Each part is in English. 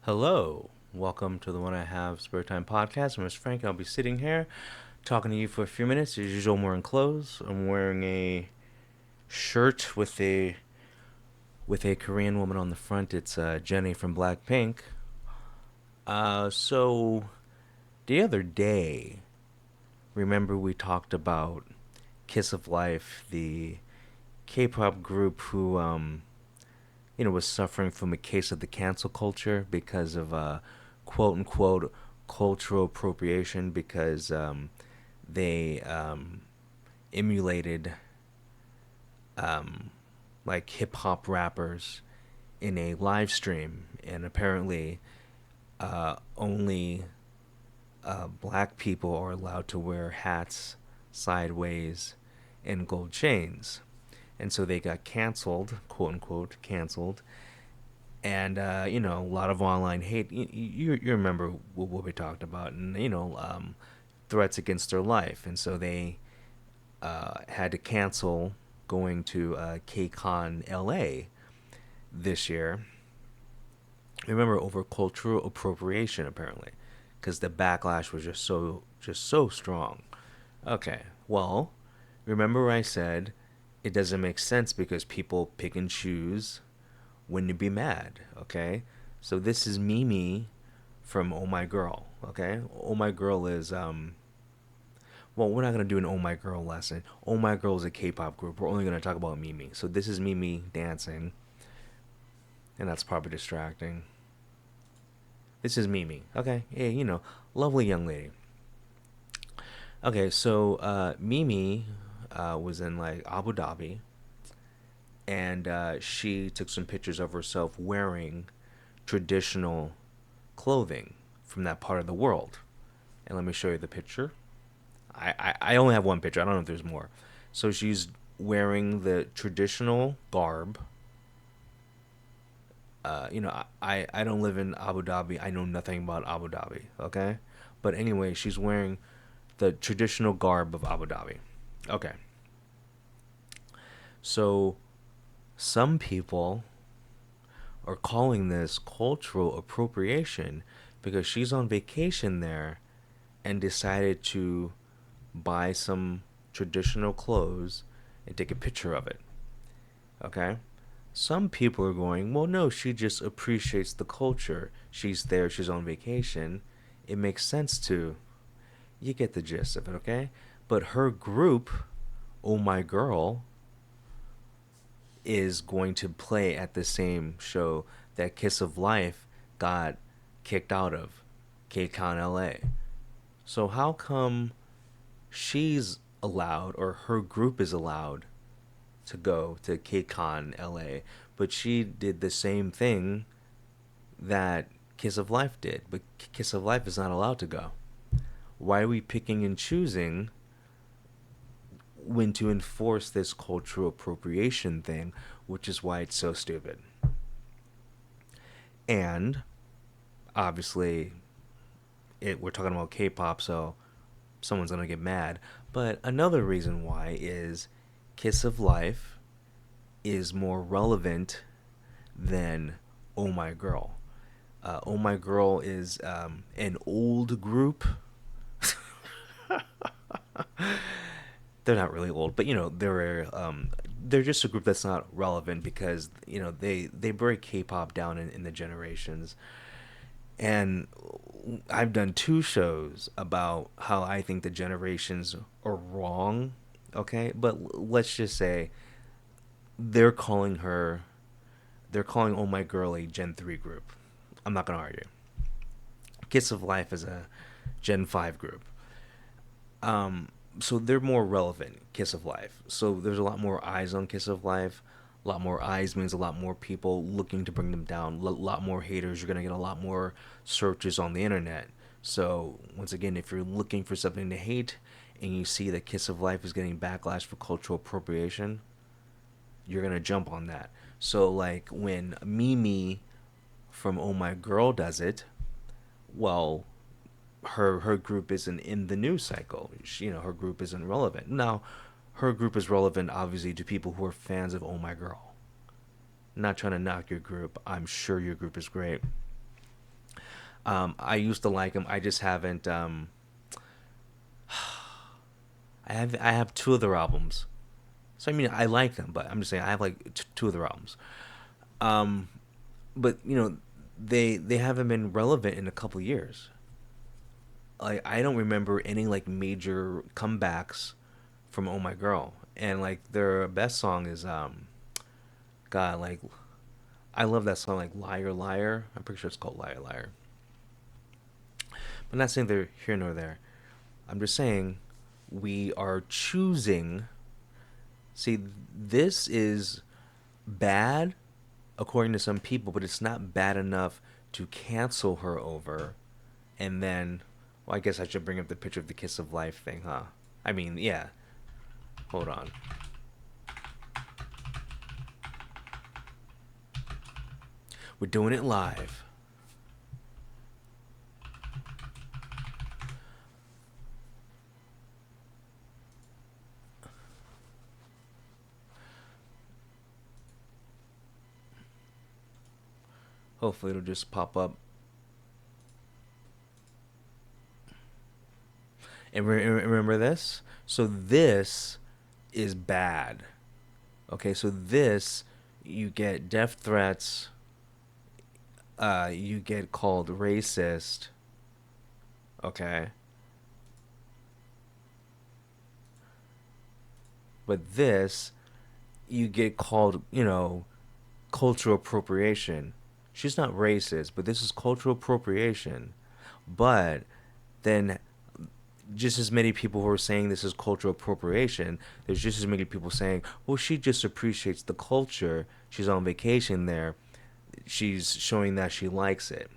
Hello, welcome to the One I Have Spare Time podcast. My name is Frank. I'll be sitting here talking to you for a few minutes. As usual, I'm wearing clothes. I'm wearing a shirt with a Korean woman on the front. It's Jenny from Blackpink. So the other day, remember we talked about Kiss of Life, the K-pop group who was suffering from a case of the cancel culture because of quote unquote cultural appropriation because they emulated like hip hop rappers in a live stream, and apparently only black people are allowed to wear hats sideways and gold chains. And so they got canceled, quote unquote, canceled, and a lot of online hate. You remember what we talked about, and threats against their life, and so they had to cancel going to KCON LA this year. Remember, over cultural appropriation, apparently, because the backlash was just so strong. Okay, well, remember I said it doesn't make sense because people pick and choose when to be mad, okay? So this is Mimi from Oh My Girl, okay? Oh My Girl is well, we're not gonna do an Oh My Girl lesson. Oh My Girl is a K-pop group. We're only gonna talk about Mimi. So this is Mimi dancing, and that's probably distracting. This is Mimi, okay? Hey, lovely young lady. Okay, so Mimi was in like Abu Dhabi, and she took some pictures of herself wearing traditional clothing from that part of the world. And let me show you the picture. I only have one picture. I don't know if there's more. So she's wearing the traditional garb. I don't live in Abu Dhabi. I know nothing about Abu Dhabi. Okay, but anyway, she's wearing the traditional garb of Abu Dhabi. Okay, so some people are calling this cultural appropriation because she's on vacation there and decided to buy some traditional clothes and take a picture of it. Okay? Some people are going, well, no, she just appreciates the culture. She's there, she's on vacation. It makes sense to. You get the gist of it, okay? But her group, Oh My Girl, is going to play at the same show that Kiss of Life got kicked out of, KCON LA. So how come she's allowed, or her group is allowed, to go to KCON LA, but she did the same thing that Kiss of Life did, but Kiss of Life is not allowed to go? Why are we picking and choosing when to enforce this cultural appropriation thing, which is why it's so stupid? And obviously, we're talking about K-pop, so someone's gonna get mad. But another reason why is Kiss of Life is more relevant than Oh My Girl. Oh My Girl is an old group. They're not really old, but they're just a group that's not relevant because they break K-pop down in the generations. And I've done two shows about how I think the generations are wrong. Okay, but let's just say they're calling her, they're calling Oh My Girl a Gen 3 group. I'm not gonna argue. Kiss of Life is a Gen 5 group. So they're more relevant, Kiss of Life. So there's a lot more eyes on Kiss of Life. A lot more eyes means a lot more people looking to bring them down. A lot more haters. You're gonna get a lot more searches on the internet. So once again, if you're looking for something to hate and you see that Kiss of Life is getting backlash for cultural appropriation, you're gonna jump on that. So like when Mimi from Oh My Girl does it, well, her group isn't in the news cycle. Her group isn't relevant. Now, her group is relevant obviously to people who are fans of Oh My Girl. Not trying to knock your group. I'm sure your group is great. I used to like him. I just haven't. I have two of their albums. So I mean, I like them, but I'm just saying I have like two of their albums. Um, but they haven't been relevant in a couple years. Like I don't remember any like major comebacks from Oh My Girl, and like their best song is God, like I love that song, like Liar Liar. I'm pretty sure it's called Liar Liar. I'm not saying they're here nor there. I'm just saying we are choosing. See, this is bad according to some people, but it's not bad enough to cancel her over. And then, well, I guess I should bring up the picture of the Kiss of Life thing, huh? I mean, yeah. Hold on. We're doing it live. Hopefully, it'll just pop up. And remember this? So, this is bad. Okay, so this, you get death threats, you get called racist. Okay. But this, you get called, cultural appropriation. She's not racist, but this is cultural appropriation. But then, just as many people who are saying this is cultural appropriation, there's just as many people saying, well, she just appreciates the culture. She's on vacation there. She's showing that she likes it.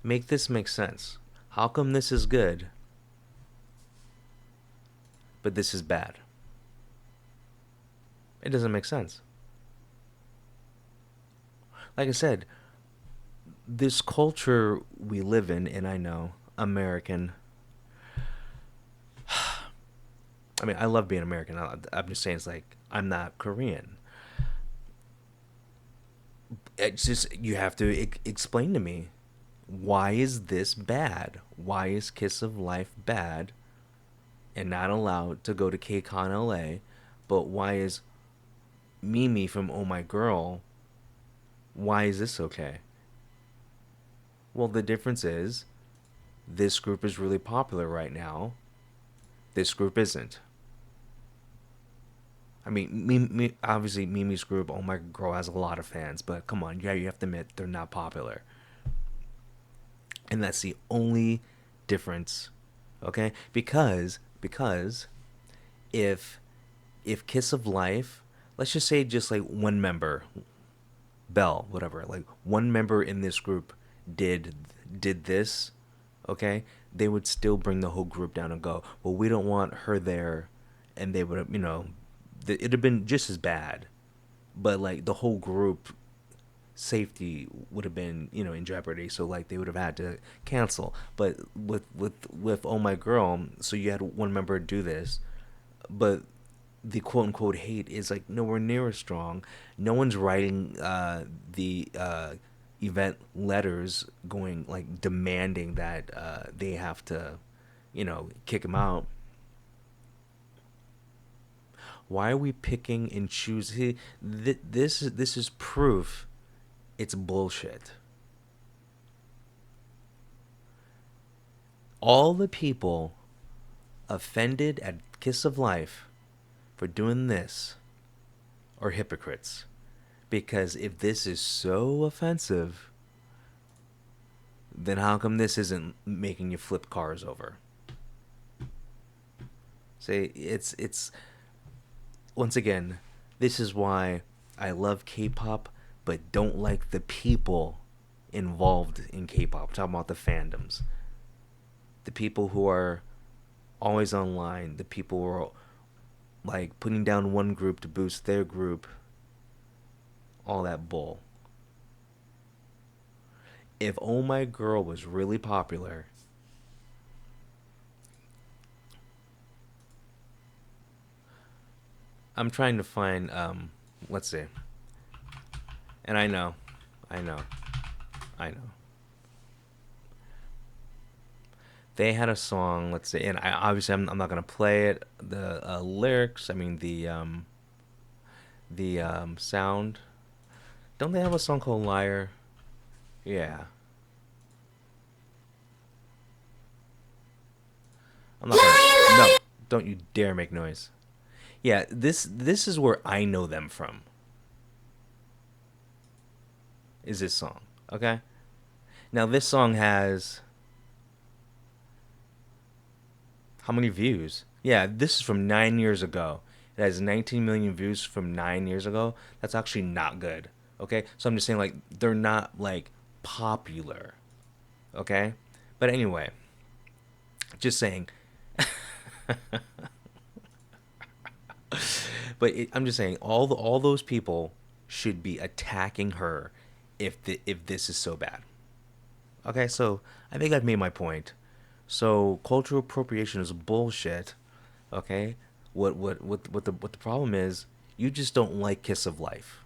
Make this make sense. How come this is good, but this is bad? It doesn't make sense. Like I said, this culture we live in, and I know, American. I mean, I love being American. I'm just saying, it's like, I'm not Korean. It's just, you have to explain to me, why is this bad? Why is Kiss of Life bad and not allowed to go to KCON LA? But why is Mimi from Oh My Girl, why is this okay? Well, the difference is this group is really popular right now. This group isn't. I mean, obviously Mimi's group, Oh My Girl, has a lot of fans, but come on, yeah, you have to admit they're not popular, and that's the only difference. Okay, because if Kiss of Life, let's just say just like one member, Bell, whatever, like one member in this group did did this, okay, they would still bring the whole group down and go, well, we don't want her there, and they would have, it'd have been just as bad, but like the whole group safety would have been, in jeopardy, so like they would have had to cancel. But with Oh My Girl, so you had one member do this, but the quote unquote hate is like nowhere near as strong. No one's writing the event letters going like demanding that they have to, kick him out. Why are we picking and choosing? This is proof it's bullshit. All the people offended at Kiss of Life for doing this are hypocrites. Because if this is so offensive, then how come this isn't making you flip cars over? Say, it's once again, this is why I love K-pop but don't like the people involved in K-pop. I'm talking about the fandoms, the people who are always online, the people who are like putting down one group to boost their group, all that bull. If Oh My Girl was really popular, I'm trying to find let's see. And I know. I know. They had a song, let's say, and I'm not gonna play it. The lyrics, I mean the sound. Don't they have a song called Liar? Yeah. I'm not gonna. No, don't you dare make noise. Yeah, this is where I know them from. Is this song? Okay. Now this song has how many views? Yeah, this is from 9 years ago. It has 19 million views from 9 years ago. That's actually not good. Okay, so I'm just saying like they're not like popular. Okay, but anyway, just saying. But I'm just saying all those people should be attacking her if this is so bad. Okay, so I think I've made my point. So cultural appropriation is bullshit. Okay, what the problem is? You just don't like Kiss of Life,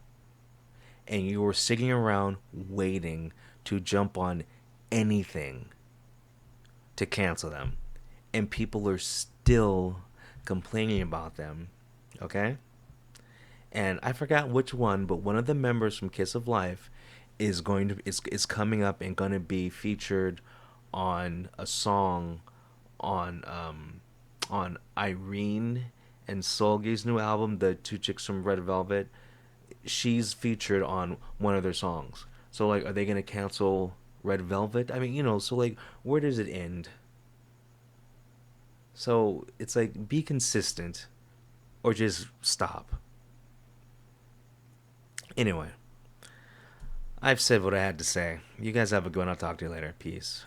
and you were sitting around waiting to jump on anything to cancel them, and people are still complaining about them. Okay, and I forgot which one, but one of the members from Kiss of Life is coming up and going to be featured on a song on Irene and Solgi's new album, the two chicks from Red Velvet. She's featured on one of their songs. So like, are they gonna cancel Red Velvet? I mean, so like, where does it end? So it's like, be consistent or just stop. Anyway, I've said what I had to say. You guys have a good one. I'll talk to you later. Peace.